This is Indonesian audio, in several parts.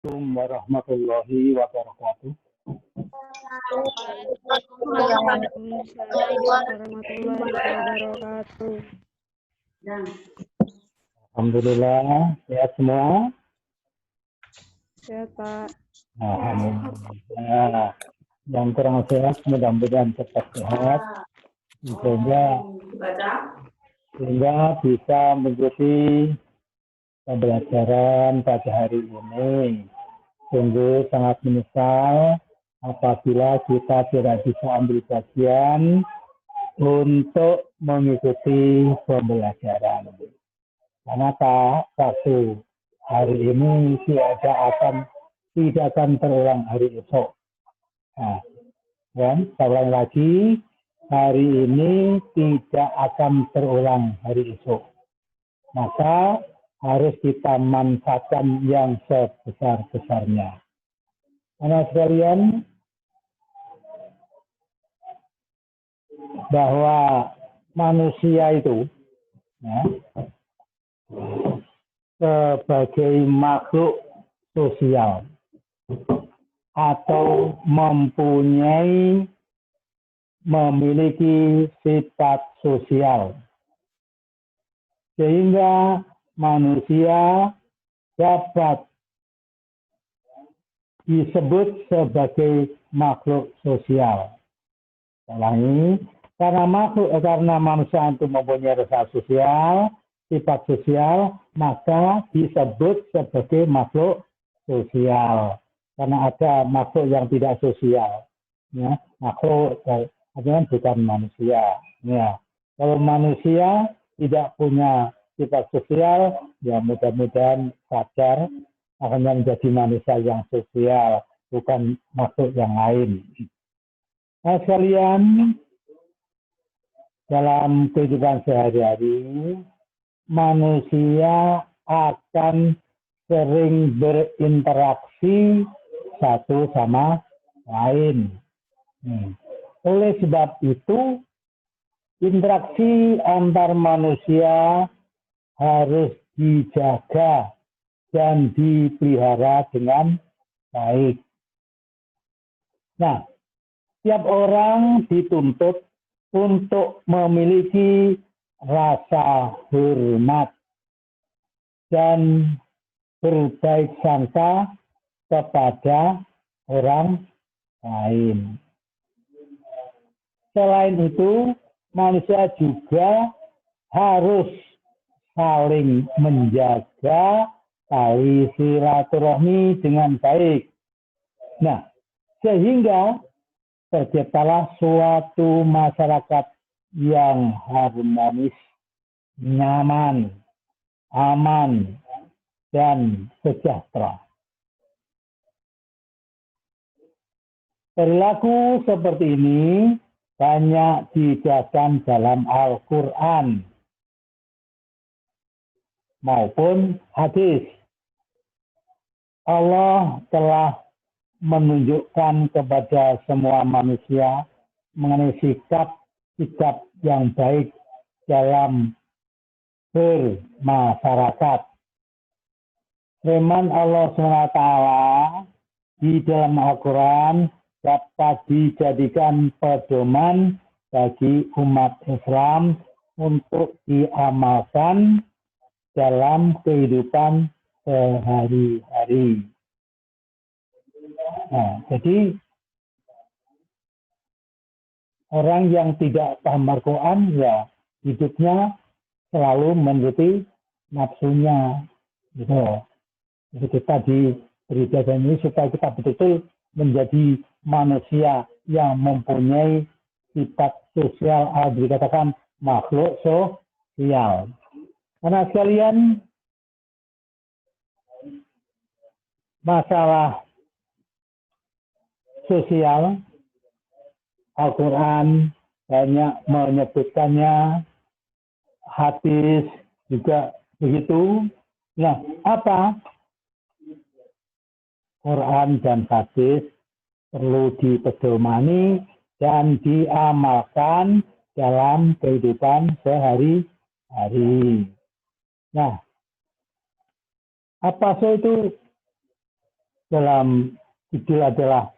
Assalamualaikum warahmatullahi wabarakatuh. Waalaikumsalam warahmatullahi wabarakatuh. Alhamdulillah, sehat semua. Sehat, Pak. Alhamdulillah. Yang kurang sehat mudah-mudahan cepat sehat sehingga bisa mengikuti pembelajaran pada hari ini. Sungguh sangat menyesal apabila kita tidak bisa ambil bagian untuk mengikuti pembelajaran. Karena satu, hari ini tidak akan terulang hari esok. Nah, dan saya lagi, hari ini tidak akan terulang hari esok. Maka harus kita manfaatkan yang sebesar-besarnya. Anak sekalian, bahwa manusia itu sebagai makhluk sosial atau memiliki sifat sosial, sehingga manusia dapat disebut sebagai makhluk sosial. Karena manusia itu mempunyai rasa sosial, sifat sosial, maka disebut sebagai makhluk sosial. Karena ada makhluk yang tidak sosial, ya, makhluk artinya bukan manusia. Ya. Kalau manusia tidak punya sifat sosial, ya mudah-mudahan sadar akan menjadi manusia yang sosial, bukan makhluk yang lain. Nah, sekalian, dalam kehidupan sehari-hari, manusia akan sering berinteraksi satu sama lain. Oleh sebab itu, interaksi antar manusia harus dijaga dan dipelihara dengan baik. Nah, setiap orang dituntut untuk memiliki rasa hormat dan berbaik sangka kepada orang lain. Selain itu, manusia juga harus saling menjaga tali silaturahmi dengan baik. Nah, sehingga terciptalah suatu masyarakat yang harmonis, nyaman, aman, dan sejahtera. Perilaku seperti ini banyak dijelaskan dalam Al-Quran maupun hadis. Allah telah menunjukkan kepada semua manusia mengenai sikap yang baik dalam bermasyarakat. Firman Allah SWT di dalam Al-Quran dapat dijadikan pedoman bagi umat Islam untuk diamalkan dalam kehidupan sehari-hari. Nah, jadi orang yang tidak paham Al-Quran, ya hidupnya selalu menuruti nafsunya. Gitu. Jadi kita diberi jalan ini supaya kita betul-betul menjadi manusia yang mempunyai sifat sosial, atau dikatakan makhluk sosial. Karena sekalian, masalah sosial, Al-Quran banyak menyebutkannya, hadis juga begitu. Nah, apa? Quran dan hadis perlu dipedomani dan diamalkan dalam kehidupan sehari-hari. Nah, apa itu dalam judul adalah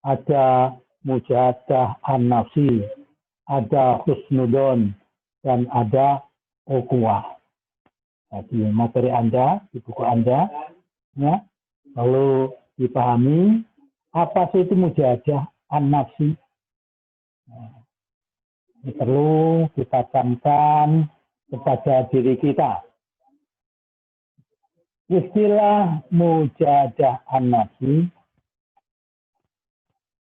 ada mujahadah an-nafsi, ada husnudon, dan ada ukhuwah. Jadi materi Anda, di buku Anda, ya, lalu dipahami apa sih itu mujahadah an-nafsi. Ini perlu kita camkan kepada diri kita. Istilah mujahadah an-nafsi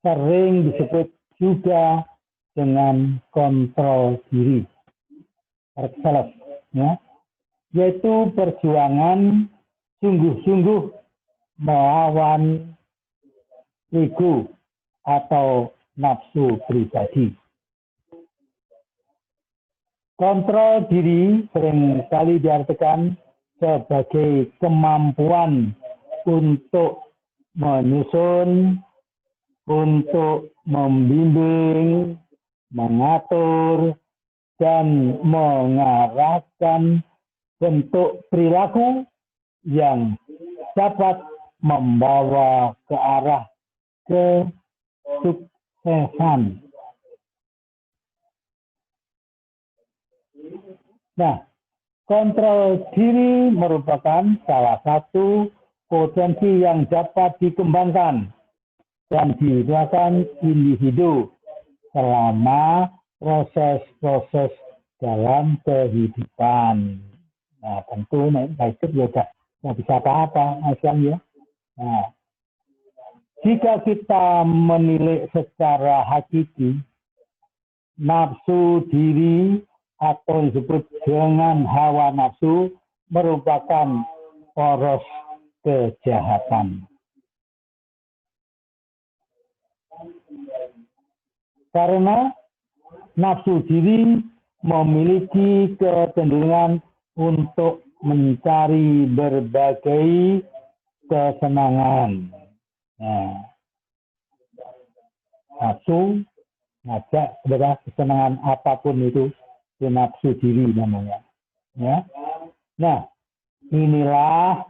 sering disebut juga dengan kontrol diri, self, ya, yaitu perjuangan sungguh-sungguh melawan ego atau nafsu pribadi. Kontrol diri seringkali diartikan sebagai kemampuan untuk menyusun, untuk membimbing, mengatur, dan mengarahkan bentuk perilaku yang dapat membawa ke arah kesuksesan. Nah, kontrol diri merupakan salah satu potensi yang dapat dikembangkan dan digunakan individu selama proses-proses dalam kehidupan. Nah, tentu hidup ya nggak bisa apa-apa, ya. Nah, jika kita menilik secara hakiki, nafsu diri atau disebut dengan hawa nafsu merupakan poros kejahatan. Karena nafsu diri memiliki kecenderungan untuk mencari berbagai kesenangan. Nah, nafsu ngajak kepada kesenangan apapun itu nafsu diri namanya. Ya. Nah, inilah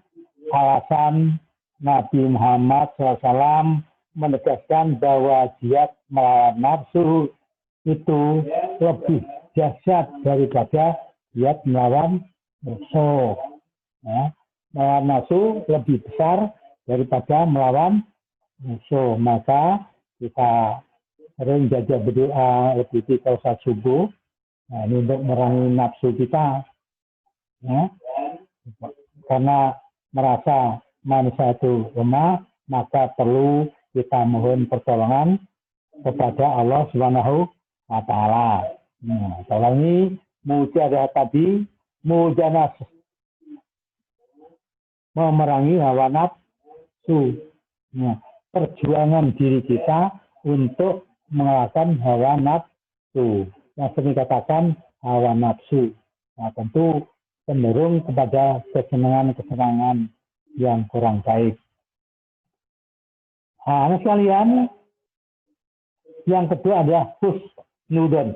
alasan Nabi Muhammad SAW menegaskan bahwa jihad melawan nafsu itu lebih dahsyat daripada jihad melawan musuh. Ya. Melawan nafsu lebih besar daripada melawan musuh. Maka kita sering jaga berdoa lebih kalau saat subuh. Nah, ini untuk merangi nafsu kita, ya. Karena merasa manusia itu lemah, maka perlu kita mohon pertolongan kepada Allah Subhanahu wa Ta'ala. Nah, kalau ini mujahadah tadi, mujahadah memerangi hawa nafsu, nah, perjuangan diri kita untuk mengalahkan hawa nafsu. Yang sering dikatakan hawa nafsu. Nah, tentu cenderung kepada kesenangan-kesenangan yang kurang baik. Nah, sekalian, yang kedua adalah husnudon.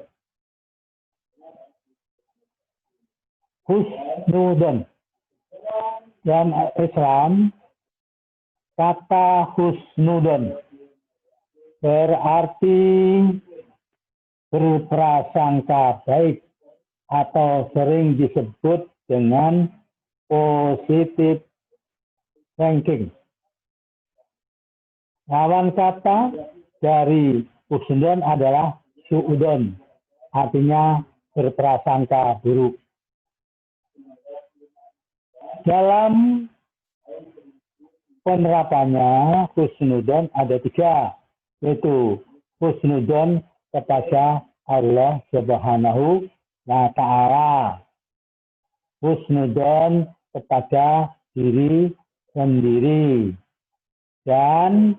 Husnudon. Dan Islam, kata husnudon berarti berprasangka baik atau sering disebut dengan positive thinking. Lawan kata dari husnudon adalah suudon, artinya berprasangka buruk. Dalam penerapannya husnudon ada 3, yaitu husnudon kepada Allah Subhanahu wa Ta'ala, husnudon kepada diri sendiri, dan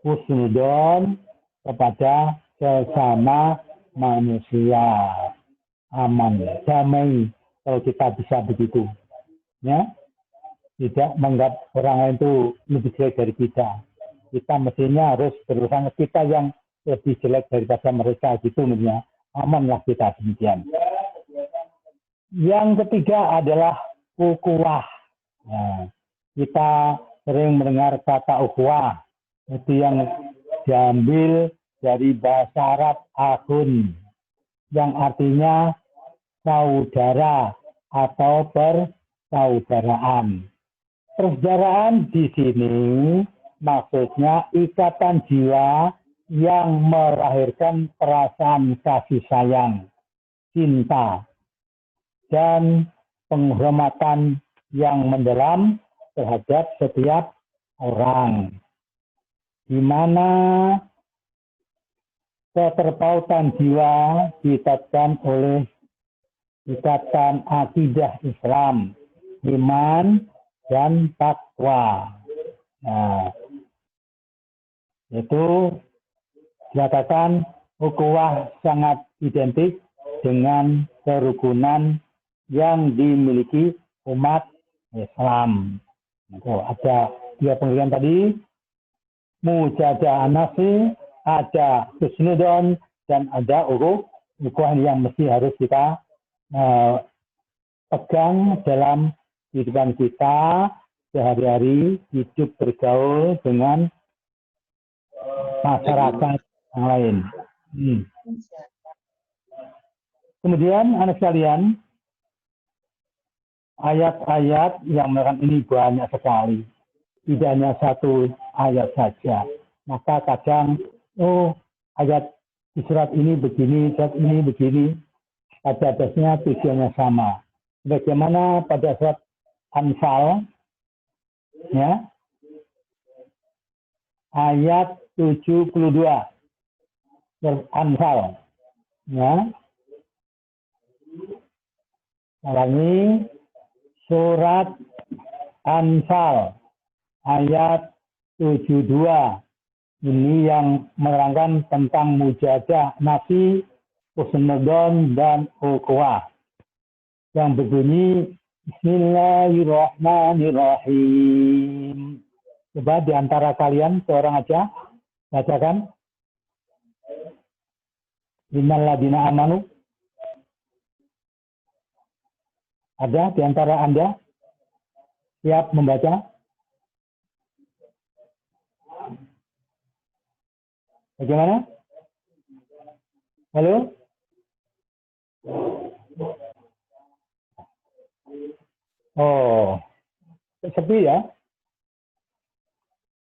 husnudon kepada sesama manusia. Aman, damai kalau kita bisa begitu, ya. Tidak menganggap orang lain itu lebih jelek dari kita. Kita mestinya harus berusaha kita yang lebih jelek daripada mereka, gitu ya. Amanlah kita demikian. Yang ketiga adalah ukhuwah. Nah, kita sering mendengar kata ukhuwah, itu yang diambil dari bahasa Arab akhun, yang artinya saudara atau persaudaraan. Persaudaraan di sini maksudnya ikatan jiwa yang melahirkan perasaan kasih sayang, cinta, dan penghormatan yang mendalam terhadap setiap orang, di mana keterpautan jiwa ditetapkan oleh ikatan akidah Islam, iman, dan takwa. Nah, itu dikatakan ukhuwah sangat identik dengan kerukunan yang dimiliki umat Islam. Ada 2 pengertian tadi, mujadah nafsi, ada husnudon, dan ada ukhuwah yang mesti harus kita pegang dalam kehidupan kita sehari-hari, hidup bergaul dengan masyarakat yang lain. Kemudian anak sekalian, ayat-ayat yang menerangkan ini banyak sekali. Tidak hanya 1 ayat saja. Maka kadang, ayat di surat ini begini, surat ini begini. Pada dasarnya tujuannya sama. Bagaimana pada surat Anfal, ya, ayat 72. Surat Anfal, ya. Ulangi, surat Anfal ayat 72. Ini yang menerangkan tentang mujadah nafsi, husnudon, dan ukhuwah. Yang berbunyi Bismillahirrahmanirrahim. Coba di antara kalian seorang aja bacakan. Innal ladina amanu. Ada di antara Anda siap membaca? Bagaimana? Halo? Oh, sepi ya?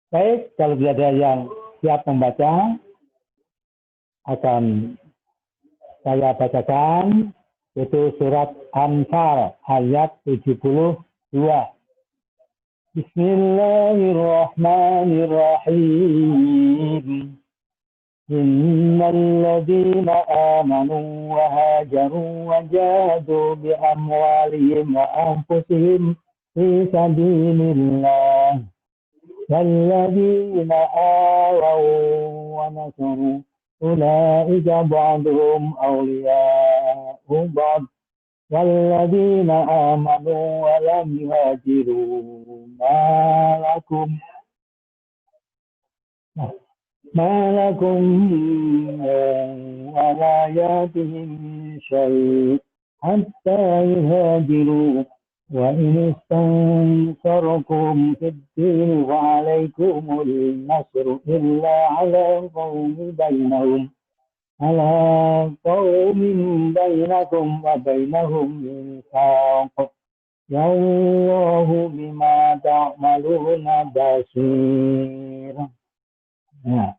Baik, kalau tidak ada yang siap membaca, akan saya bacakan, itu surat Anfal ayat 72. Bismillahirrahmanirrahim. Innal ladzina amanu wa hajaru wa jahadu bi amwalihim wa anfusihim fi sabilillah walladzina awaw wa nasaru ulaika ba'duhum awliya'u ba'd walladzina amanu wa lam yuhajiru ما لكم ولاياتهم شيء حتى يهاجروا وإن استنصركم في الدين فعليكم النصر إلا على قوم بينكم وبينهم ميثاق والله بما تعملون بصير. Nah,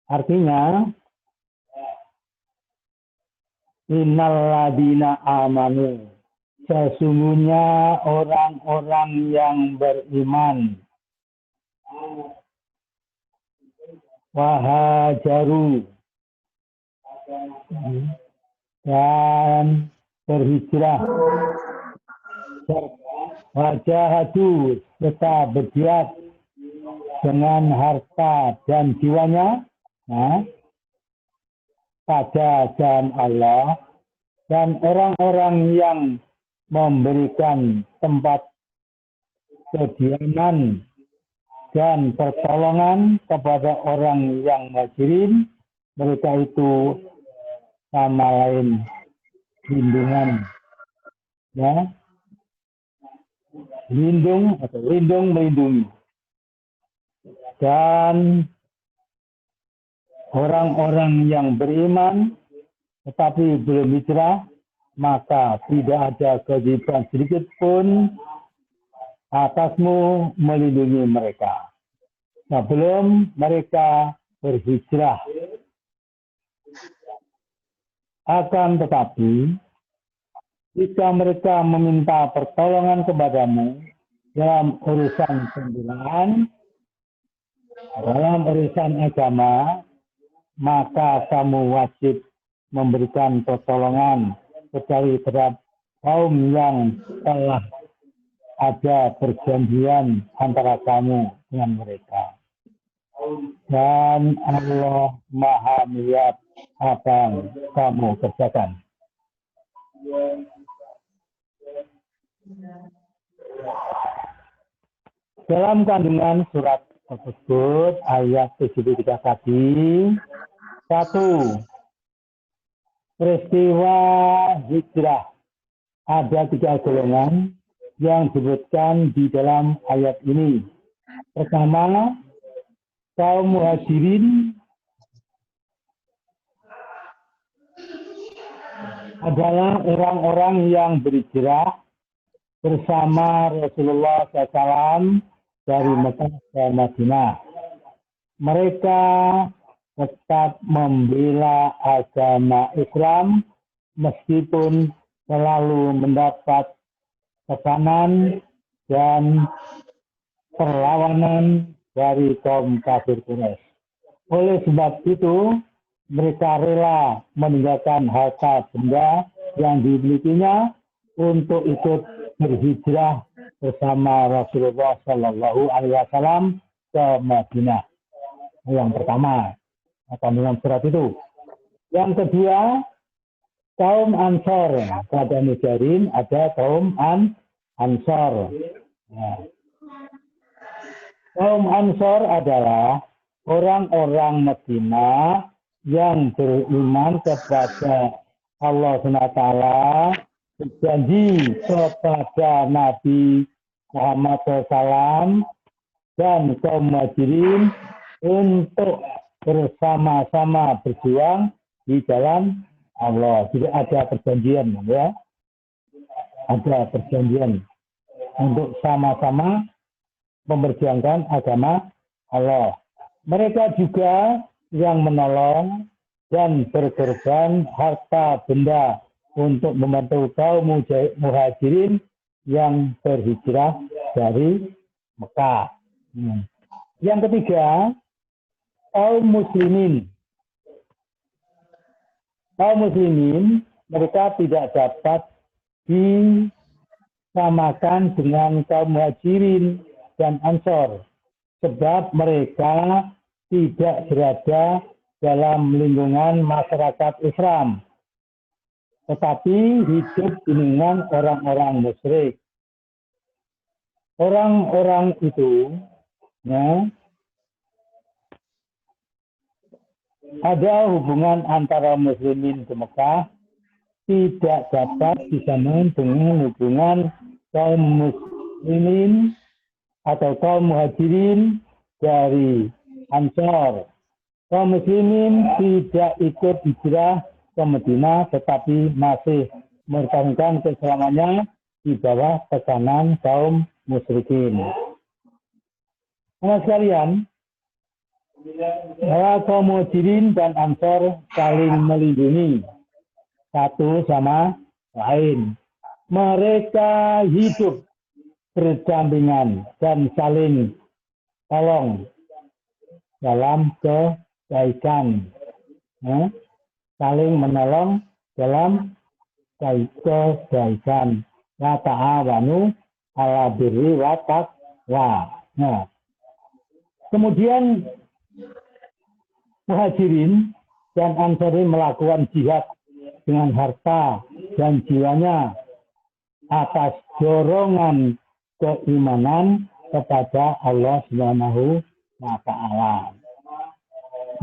artinya innal ladina amanu, sesungguhnya orang-orang yang beriman, wahajaru, dan berhijrah, wajahadu, serta berjihad dengan harta dan jiwanya, pada jalan Allah, dan orang-orang yang memberikan tempat kediaman dan pertolongan kepada orang yang muhajirin, mereka itu sama lain bimbingan, ya. lindung atau lindung melindungi. Dan orang-orang yang beriman tetapi belum hijrah, maka tidak ada kewajiban sedikit pun atasmu melindungi mereka sebelum mereka berhijrah. Akan tetapi, jika mereka meminta pertolongan kepadamu dalam urusan pembelaan, dalam urusan agama, maka kamu wajib memberikan pertolongan kecuali terhadap kaum yang telah ada perjanjian antara kamu dengan mereka. Dan Allah Maha melihat apa yang kamu kerjakan. Dalam kandungan surat tersebut, ayat 73 tadi, 1. Peristiwa hijrah. Ada 3 golongan yang disebutkan di dalam ayat ini. Pertama, kaum muhajirin adalah orang-orang yang berhijrah bersama Rasulullah SAW dari Mekah ke Madinah. Mereka tetap membela agama Islam meskipun selalu mendapat tekanan dan perlawanan dari kaum kafir Quraisy. Oleh sebab itu, mereka rela meninggalkan harta benda yang dimilikinya untuk ikut berhijrah bersama Rasulullah Shallallahu Alaihi Wasallam ke Madinah. Yang pertama, kandungan surat itu. Yang kedua, kaum Ansor. Pada Muhajirin ada kaum Ansor. Nah, kaum Ansor adalah orang-orang Madinah yang beriman kepada Allah SWT, berjanji kepada Nabi Muhammad SAW dan kaum Muhajirin untuk bersama-sama berjuang di jalan Allah. Jadi ada perjanjian, ya. Ada perjanjian untuk sama-sama memperjuangkan agama Allah. Mereka juga yang menolong dan berkorban harta benda untuk membantu kaum muhajirin yang berhijrah dari Mekah. Yang ketiga, kaum muslimin. Kaum muslimin, mereka tidak dapat disamakan dengan kaum muhajirin dan ansor, sebab mereka tidak berada dalam lingkungan masyarakat Islam, tetapi hidup di lingkungan orang-orang musyrik. Orang-orang itu, ya, ada hubungan antara muslimin di Mekah tidak dapat disamakan dengan hubungan kaum muslimin atau kaum muhajirin dari Ansor. Kaum muslimin tidak ikut hijrah ke Madinah, tetapi masih mempertahankan keislamannya di bawah tekanan kaum musyrikin. Teman sekalian, bahwa kaum muhajirin dan ansor saling melindungi satu sama lain. Mereka hidup berdampingan dan saling tolong dalam kebaikan, saling menolong dalam kebaikan. La ta'awanu ala birri wa taqwa. Nah, kemudian muhajirin dan ansarin melakukan jihad dengan harta dan jiwanya atas dorongan keimanan kepada Allah Subhanahu wa Ta'ala.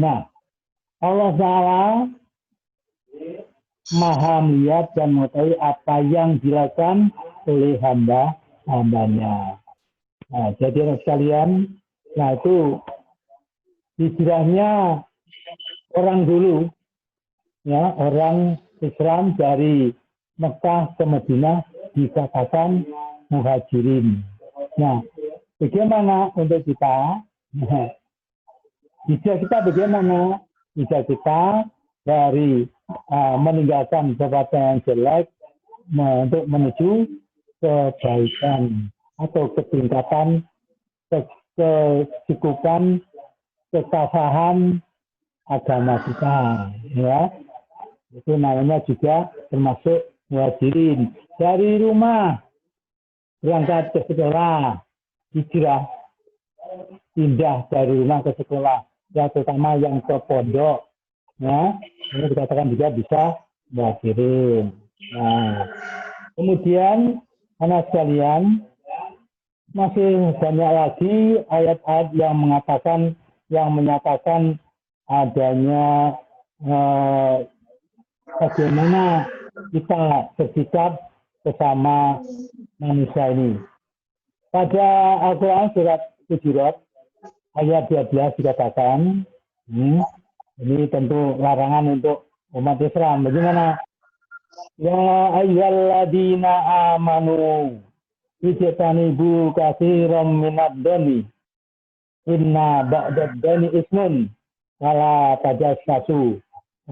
Nah, Allah Ta'ala Maha melihat dan mengetahui apa yang dilakukan oleh hamba hambanya. Nah, jadi anak sekalian, nah itu hijrahnya orang dulu, ya orang Islam dari Mekah ke Madinah dikatakan muhajirin. Nah, bagaimana untuk kita? Hijrah kita bagaimana? Hijrah kita dari meninggalkan sesuatu yang jelek untuk menuju kebaikan atau ketingkatan kecukupan kekasahan agama kita, ya. Itu namanya juga termasuk muhajirin. Dari rumah berangkat ke sekolah, hijrah, pindah dari rumah ke sekolah, ya terutama yang ke pondok, ya, ini dikatakan juga bisa muhajirin. Nah, kemudian anak sekalian, masih banyak lagi ayat-ayat yang menyatakan adanya bagaimana kita bersikap bersama manusia ini. Pada Al-Quran surat Hujurat ayat 12 dikatakan, ini tentu larangan untuk umat Islam. Bagaimana? Ya ayyalladzina amanu ijtanibu katsiran minad dhanni inna ba'dad dhanni ismun wala tajassasu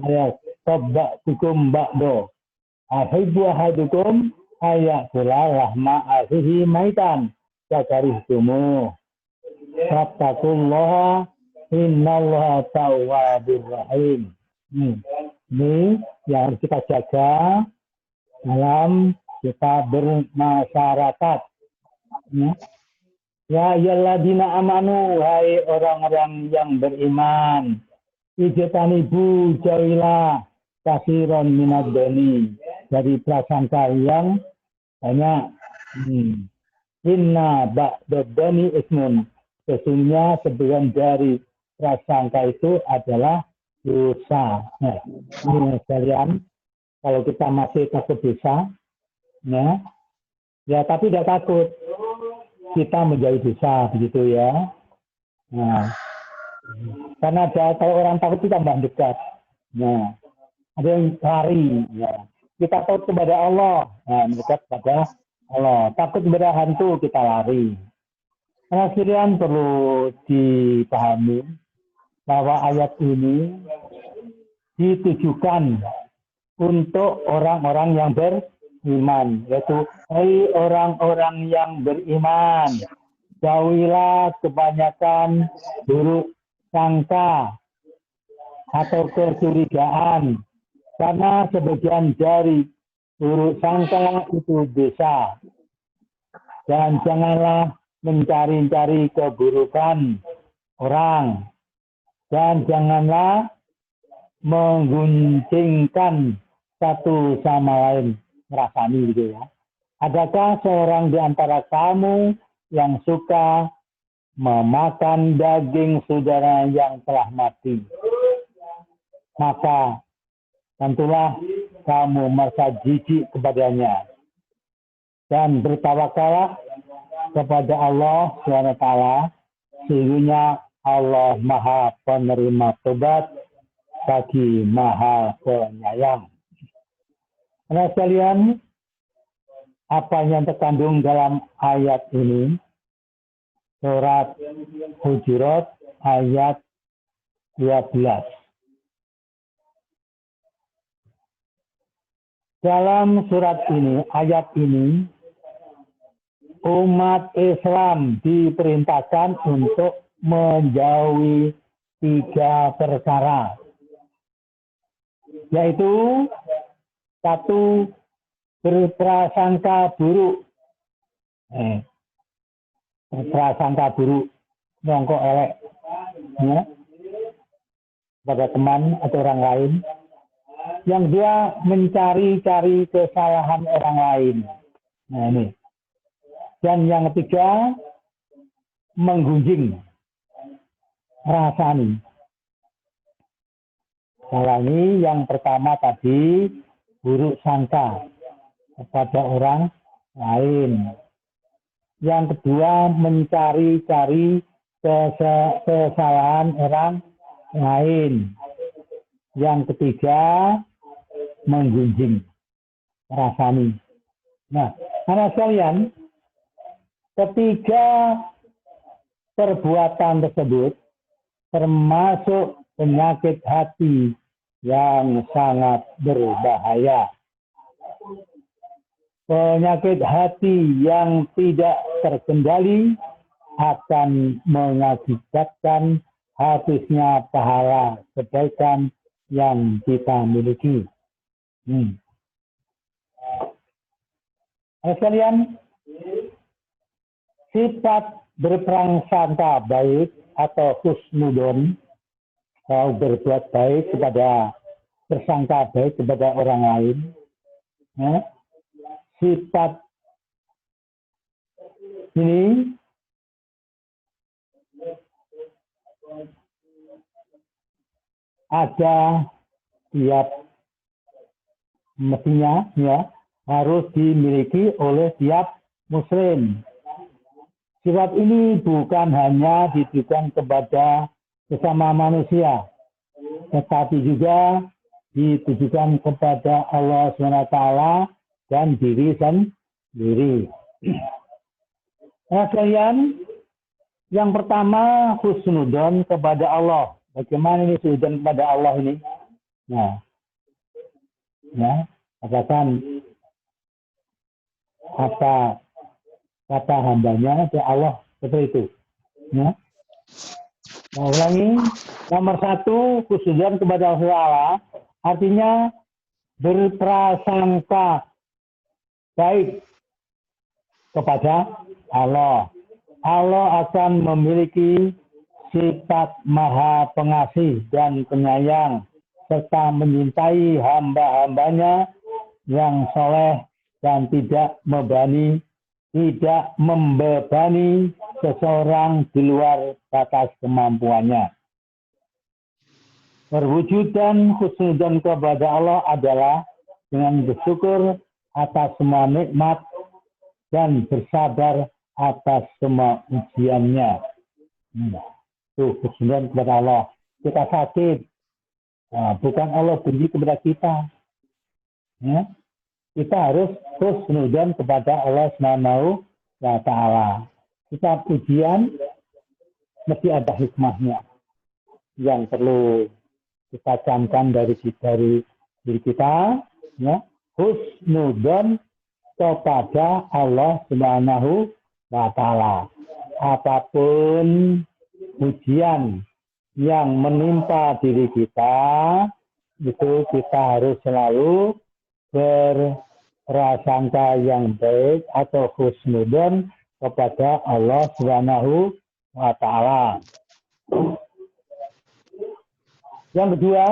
ayat tabba'tukum ba'do ahibbu ahadukum ayakula lahma akhihi maitan fakarihtumu fattaqullaha innallaha tawwabur rahim. Ini yang harus kita jaga dalam kita bermasyarakat. Ya ayyuhalladzina amanu, hai orang-orang yang beriman, ijtanibu jauhilah katsiran minadh dhani, dari prasangka yang banyak. Inna ba'dad dhani ismun, sesungguhnya sebagian dari prasangka itu adalah dosa. Nah, ini sekalian, kalau kita masih takut dosa, ya tapi tidak takut kita menjadi dosa, begitu ya. Nah, karena kalau orang takut kita tambah dekat. Nah, ada yang lari. Ya. Kita takut kepada Allah, nah, mendekat kepada Allah. Takut kepada hantu, kita lari. Karena sekalian perlu dipahami bahwa ayat ini ditujukan untuk orang-orang yang beriman, yaitu hai orang-orang yang beriman, jauhilah kebanyakan buruk sangka atau kecurigaan, karena sebagian dari buruk sangka itu dosa. Dan janganlah mencari-cari keburukan orang, dan janganlah mengguncingkan satu sama lain, merasani gitu ya. Adakah seorang di antara kamu yang suka memakan daging saudara yang telah mati? Maka tentulah kamu merasa jijik kepadanya. Dan bertawakallah kepada Allah SWT, sehingga Allah Maha Penerima Tobat bagi Maha Penyayang. Nah sekalian, apa yang terkandung dalam ayat ini? Surat Hujurat ayat 12. Dalam surat ini, ayat ini, umat Islam diperintahkan untuk menjauhi 3 perkara, yaitu 1, berprasangka buruk. Berprasangka buruk, nyongkok elek, ya, pada teman atau orang lain. Yang dia mencari-cari kesalahan orang lain. Nah ini. Dan yang ketiga, menggunjing, merasani. Ulangi, yang pertama tadi buruk sangka kepada orang lain. Yang kedua, mencari-cari kesalahan orang lain. Yang ketiga, menggunjing, merasani. Nah, anak sekalian, ketiga perbuatan tersebut termasuk penyakit hati yang sangat berbahaya. Penyakit hati yang tidak terkendali akan mengakibatkan habisnya pahala kebaikan yang kita miliki. Sekalian, sifat berprasangka baik atau husnudon, kalau berbuat baik kepada, bersangka baik kepada orang lain, sifat ini ada tiap mestinya ya harus dimiliki oleh tiap muslim. Sifat ini bukan hanya ditujukan kepada sesama manusia, tetapi juga ditujukan kepada Allah SWT dan diri sendiri. Nah, sekalian, yang pertama husnudon kepada Allah. Bagaimana ini husnudon kepada Allah ini? Nah, ya, katakan apa kata hambanya ke Allah seperti itu. Ya. Nah, ulangi. Nomor satu, husnudon kepada Allah artinya berprasangka baik kepada Allah. Allah akan memiliki sifat maha pengasih dan penyayang serta menyintai hamba-hambanya yang soleh dan tidak membebani seseorang di luar batas kemampuannya. Perwujudan husnudon kepada Allah adalah dengan bersyukur atas semua nikmat dan bersabar atas semua ujiannya. Itu husnudon kepada Allah. Kita sakit, nah, bukan Allah benci kepada kita. Ya. Kita harus husnudon kepada Allah Subhanahu wa Ta'ala. Setiap ujian mesti ada hikmahnya yang perlu kita camkan dari diri kita, ya. Husnudon kepada Allah Subhanahu wa Ta'ala. Apapun ujian yang menimpa diri kita, itu kita harus selalu berprasangka yang baik atau husnudon kepada Allah Subhanahu wa Ta'ala. Yang kedua,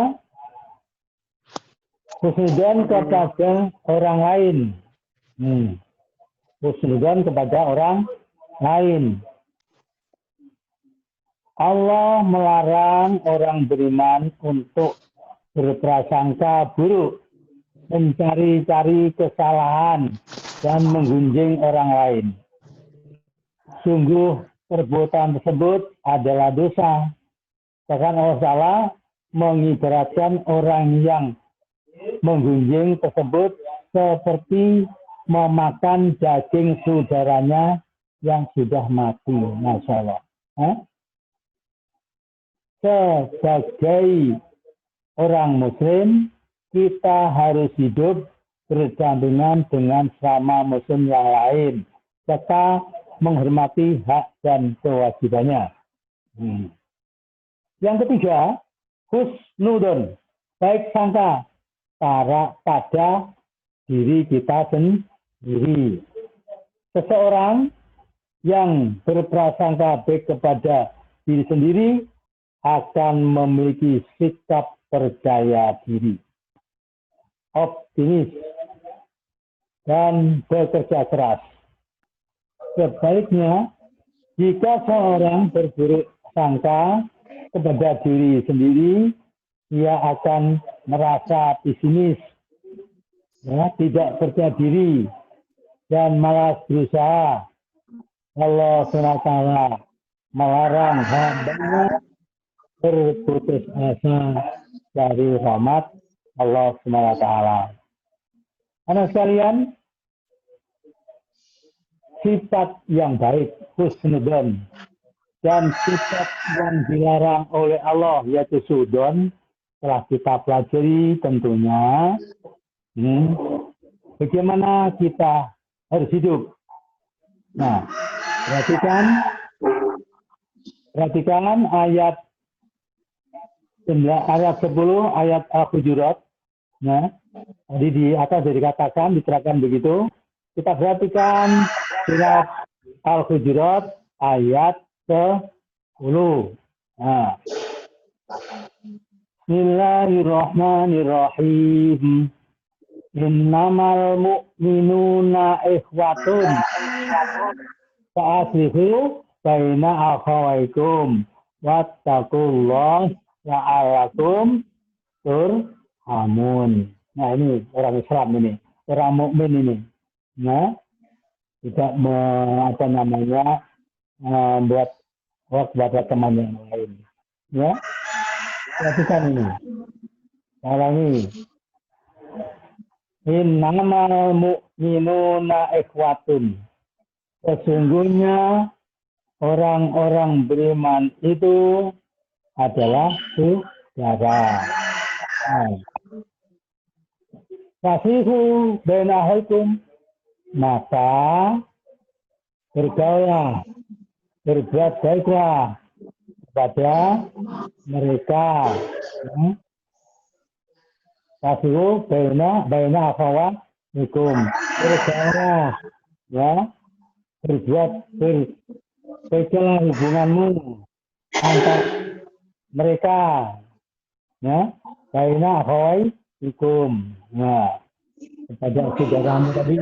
husnudon kepada orang lain. Husnudon kepada orang lain. Allah melarang orang beriman untuk berprasangka buruk, mencari-cari kesalahan, dan menggunjing orang lain. Sungguh perbuatan tersebut adalah dosa. Bahkan Allah Ta'ala mengibaratkan orang yang menggunjing tersebut seperti memakan daging saudaranya yang sudah mati. Masya Allah. Sebagai orang muslim, kita harus hidup berdampingan dengan sesama muslim yang lain, serta menghormati hak dan kewajibannya. Yang ketiga, husnudon, baik sangka pada diri kita sendiri. Seseorang yang berprasangka baik kepada diri sendiri akan memiliki sikap percaya diri, optimis, dan bekerja keras. Sebaliknya, jika seorang berburuk sangka kepada diri sendiri, ia akan merasa pesimis, ya, tidak percaya diri, dan malas berusaha Allah SWT melarang hambanya berputus asa dari rahmat Allah SWT. Anak sekalian, sifat yang baik, husnudon, dan sifat yang dilarang oleh Allah, yaitu sudon, telah kita pelajari tentunya. Bagaimana kita harus hidup. Nah, perhatikan ayat 10, ayat Al-Hujurat. Nah, tadi di atas dikatakan, diterangkan begitu. Kita perhatikan surat Al-Hujurat ayat ke-10. Nah. Bismillahirrahmanirrahim. Innamal mu'minuna ikhwatun. Fa'aslihu baina akhawaikum. Wattaqullah la'alakum turhamun. Nah, ini orang Islam ini, orang mukmin ini. Nah, tidak membuat hoax pada teman yang lain. Ya, perhatikan ini. Ulangi. Innamal mu'minuna ikhwatun. Sesungguhnya orang-orang beriman itu adalah saudara. Fasihu bainahum, maka bergaulah, berbuat baiklah kepada mereka. Fasihu baina akhawaikum, bergaulah, ya, baiklah hubunganmu antara mereka, ya, baina akhawaikum, ya, kepada saudaramu tadi.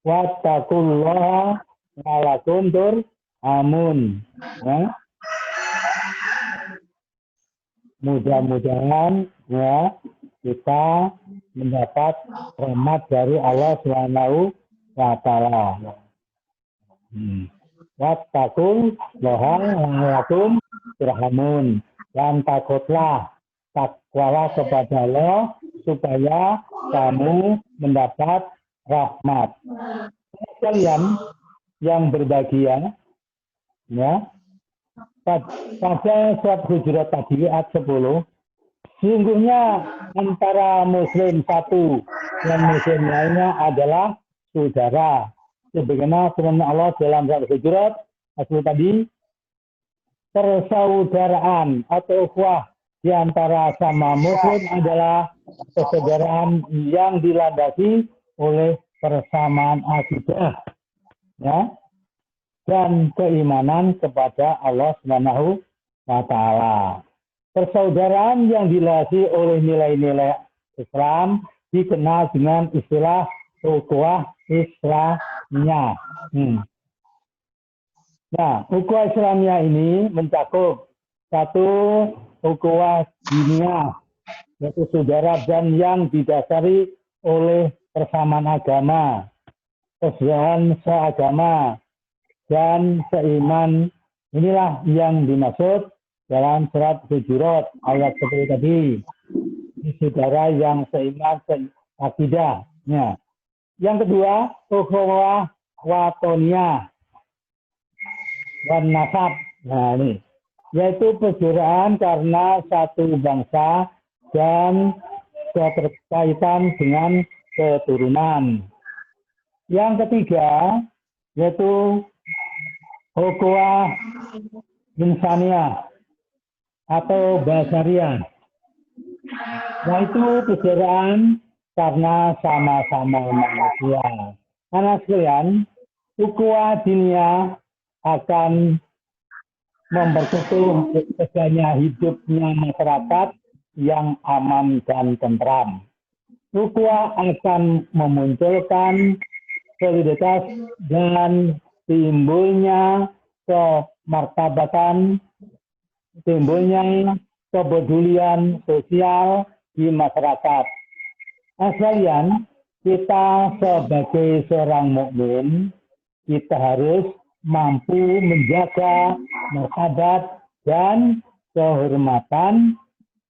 Wattaqullaha la'alakum turhamun, ya. Mudah-mudahan, ya, kita mendapat rahmat dari Allah Subhanahu wa Ta'ala. Wattaqullaha la'alakum turhamun. Dan takwalah kepada Allah supaya kamu mendapat rahmat. Kalian yang berbahagia, ya, pada surat Hujurat tadi ayat 10, sesungguhnya antara muslim satu dan muslim lainnya adalah saudara. Sebagaimana firman Allah dalam surat Hujurat ayat 10 tadi, persaudaraan atau ukhuwah di antara sama muslim adalah persaudaraan yang dilandasi oleh persamaan akidah, ya, dan keimanan kepada Allah Subhanahu wa Ta'ala. Persaudaraan yang dilandasi oleh nilai-nilai Islam dikenal dengan istilah ukhuwah Islamiyah. Nah, ukhuwah Islamiyah ini mencakup satu, ukhuwah diniyah, yaitu saudara dan yang didasari oleh persamaan agama, persaudaraan seagama, dan seiman. Inilah yang dimaksud dalam surat Hujurat ayat 10 tadi. Saudara yang seiman, akidah. Ya. Yang kedua, ukhuwah watoniyah dan nasab. Nah, ini yaitu persaudaraan karena satu bangsa dan keterkaitan dengan keturunan. Yang ketiga, yaitu ukhuwah insaniyah atau basariyah, yaitu persaudaraan karena sama-sama manusia. Anak sekalian, ukhuwah diniyah akan memperkuat tegaknya hidupnya masyarakat yang aman dan tentram. Ukhuwah akan memunculkan solidaritas dan timbulnya kemartabatan, timbulnya kepedulian sosial di masyarakat. Sekalian, kita sebagai seorang mukmin, kita harus mampu menjaga martabat dan kehormatan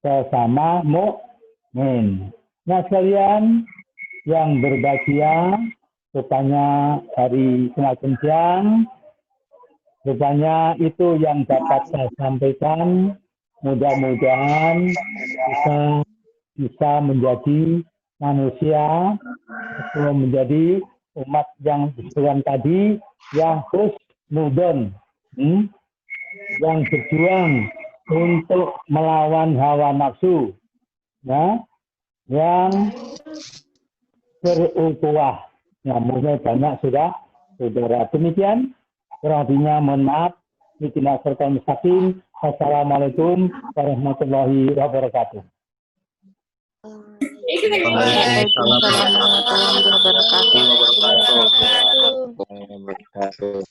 sesama mukmin. Nah sekalian yang berbahagia, rupanya hari semakin siang, rupanya itu yang dapat saya sampaikan. Mudah-mudahan kita bisa menjadi manusia atau menjadi umat yang disebutkan tadi yang husnudon, yang berjuang untuk melawan hawa nafsu, ya, yang berukhuwah. Namanya banyak sudah, saudara. Demikian, kurang lebihnya mohon maaf. Ihdinas siratal mustaqim. Assalamualaikum warahmatullahi wabarakatuh. Waalaikumsalam warahmatullahi wabarakatuh. Wabarakatuh. Wabarakatuh.